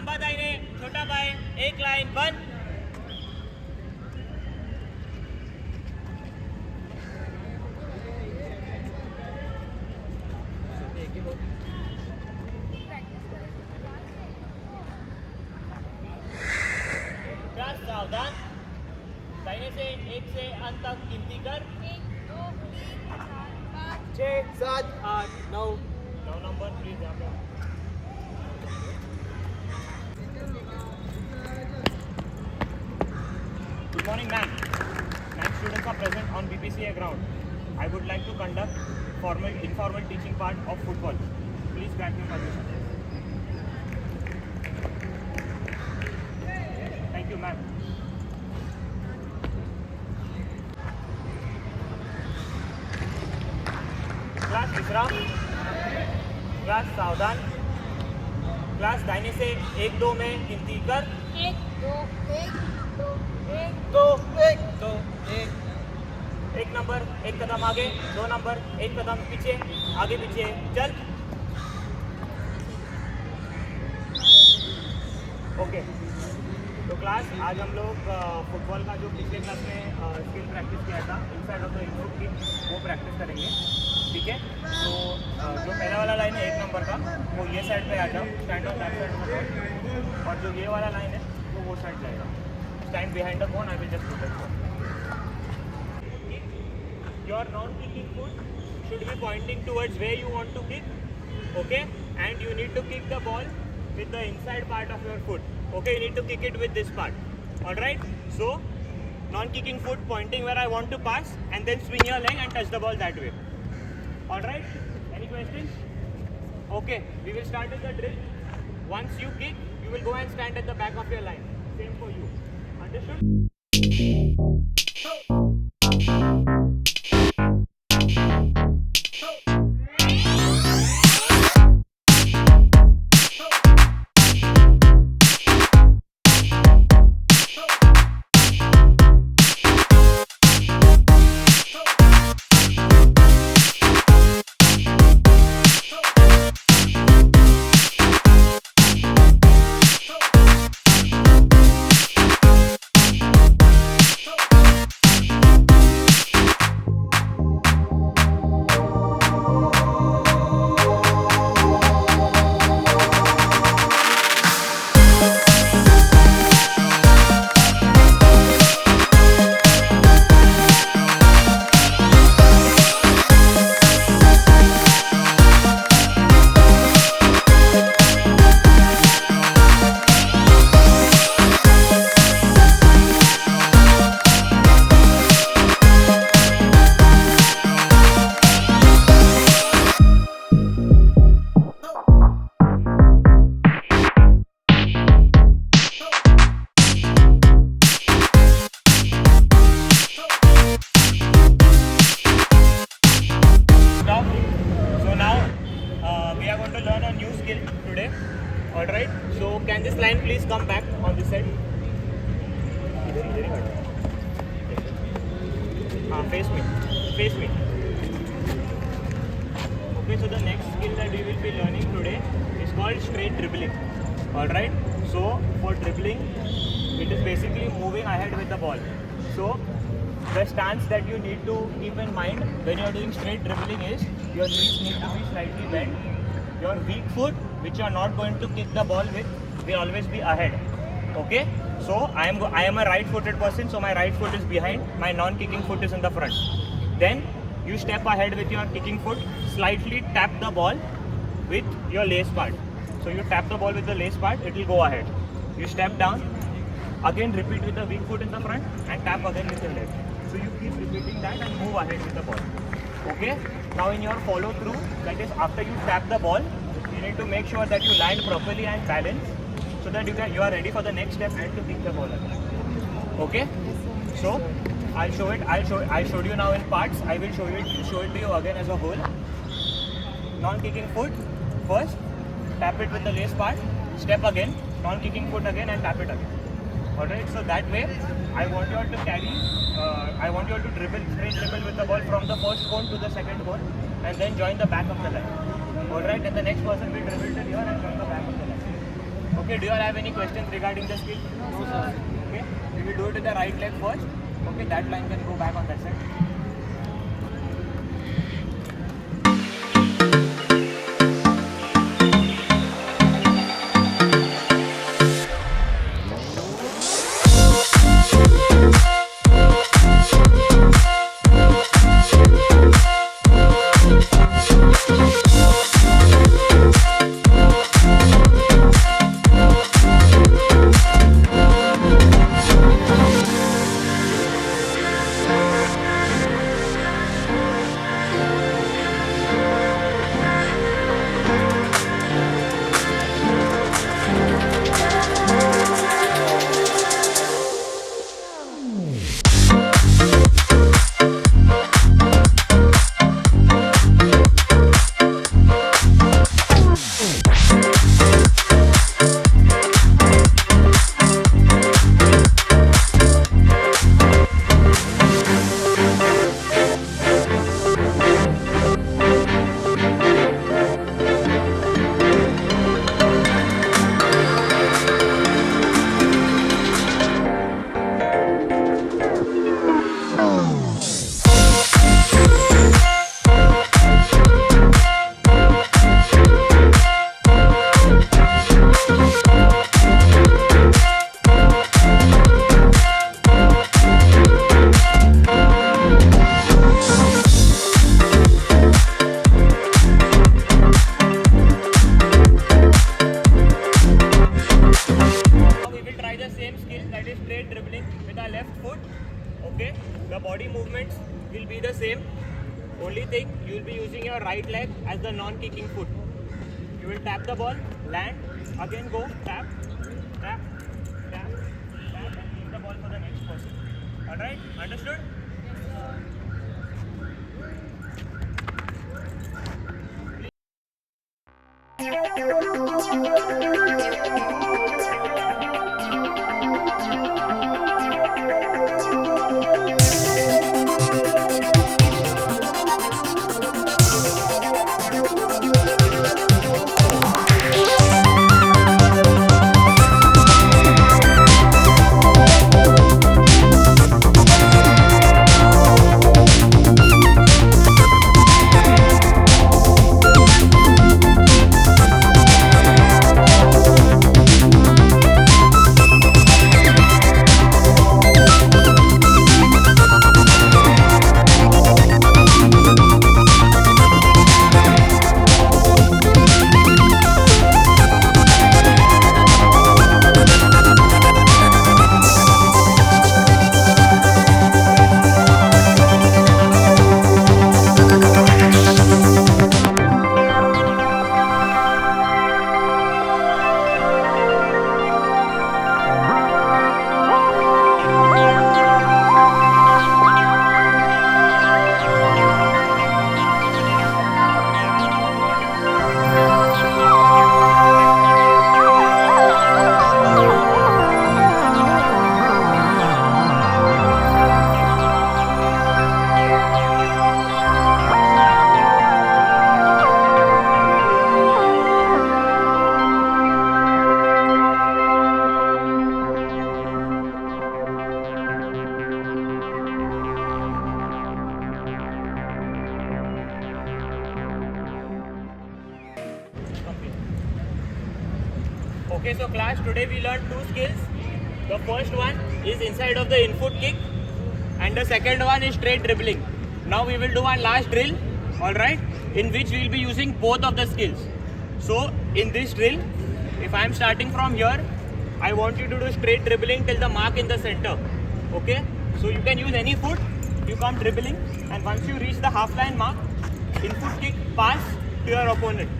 लंबा दाहिने, छोटा बाएं, एक लाइन बंद। सावधान, दाहिने से एक से अंत तक गिनती कर। 1 2 3 4 5 6 7 8 9 9 नंबर प्लीज यहाँ पे। Good morning, ma'am. 9 students are present on BPCA ground. I would like to conduct informal teaching part of football. Please grant me permission. Thank you, ma'am. Class विश्राम, क्लास सावधान, क्लास दाहिने से 1 2 में गिनती कर। 1 2 1 2 1 2 1 2 1 1 number 1 कदम आगे, 2 नंबर 1 कदम पीछे, आगे पीछे चल। ओके, तो क्लास आज हम लोग फुटबॉल का जो पिछले क्लास में स्किल प्रैक्टिस किया था इनसाइड ऑफ द इनपुट की वो प्रैक्टिस करेंगे, ठीक है। तो जो पहला वाला लाइन है 1 नंबर का वो ये साइड पे आ जाओ, स्टैंड ऑन दैट साइड, और जो ये वाला लाइन है वो साइड जाएगा। Stand behind the cone, I will just put it. Your non-kicking foot should be pointing towards where you want to kick, okay? And you need to kick the ball with the inside part of your foot, okay? You need to kick it with this part, alright? So, non-kicking foot pointing where I want to pass, and then swing your leg and touch the ball that way, alright? Any questions? Okay, we will start with the drill. Once you kick, you will go and stand at the back of your line. Same for you, understood? Alright, so can this line please come back on this side? Face me. Okay, so the next skill that we will be learning today is called straight dribbling. Alright, so for dribbling, it is basically moving ahead with the ball. So the stance that you need to keep in mind when you are doing straight dribbling is your knees need to be slightly bent. Your weak foot, which you are not going to kick the ball with, will always be ahead. Okay? So I am a right-footed person, so my right foot is behind, my non-kicking foot is in the front. Then you step ahead with your kicking foot, slightly tap the ball with your lace part. So you tap the ball with the lace part, it will go ahead. You step down, again repeat with the weak foot in the front and tap again with your leg. So you keep repeating that and move ahead with the ball. Okay? Now in your follow through, that is after you tap the ball, you need to make sure that you land properly and balance so that you are ready for the next step and to kick the ball again. Okay? So I showed you now in parts. I will show it to you again as a whole. Non-kicking foot first, tap it with the lace part, step again, non-kicking foot again and tap it again. Alright, so that way I want you all to straight dribble with the ball from the first cone to the second cone and then join the back of the line. Alright, and the next person will dribble till here and join the back of the line. Okay, do you all have any questions regarding the skill? No, sir. Okay, we will do it with the right leg first. Okay, that line can go back on that side. Now we will try the same skill, that is straight dribbling with our left foot. Okay, the body movements will be the same. Only thing, you will be using your right leg as the non-kicking foot. You will tap the ball, land, again go, tap, tap, tap, tap, and leave the ball for the next person. Alright, understood? Okay, so class, today we learned two skills. The first one is inside of the in-foot kick and the second one is straight dribbling. Now we will do one last drill, alright, in which we will be using both of the skills. So in this drill, if I am starting from here, I want you to do straight dribbling till the mark in the center. Okay, so you can use any foot, you come dribbling, and once you reach the half line mark, in-foot kick, pass to your opponent.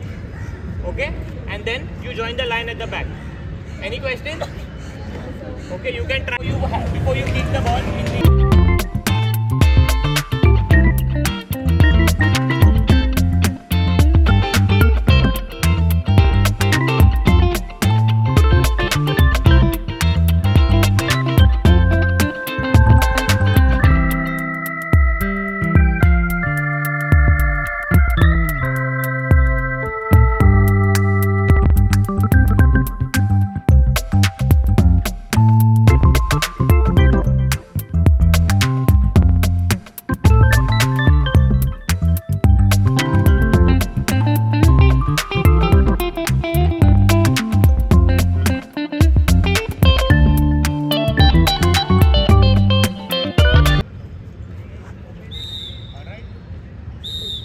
Okay, and then you join the line at the back. Any questions? Okay, you can try before you kick the ball in the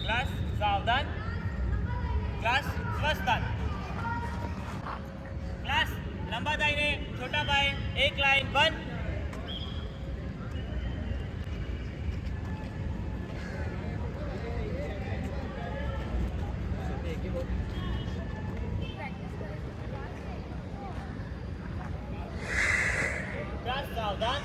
class सावधान. Class स्वस्थान. Class लंबा दाहिने छोटा बाएं एक line बंद. Class सावधान.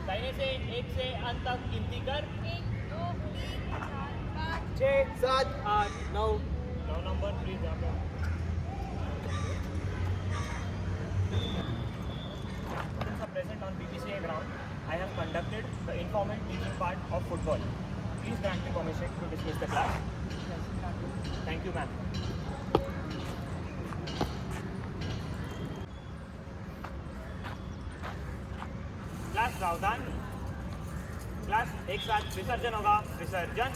दाहिने से एक से अंत तक गिनती कर. 1 2 3 4 5 6 7 8 9 9 number please यहाँ पे. Students are present on BPCA ground. I have conducted the informal teaching part of football. Please grant me permission to dismiss the class. Thank you, ma'am. Class सावधान. क्लास एक साथ विसर्जन होगा. विसर्जन.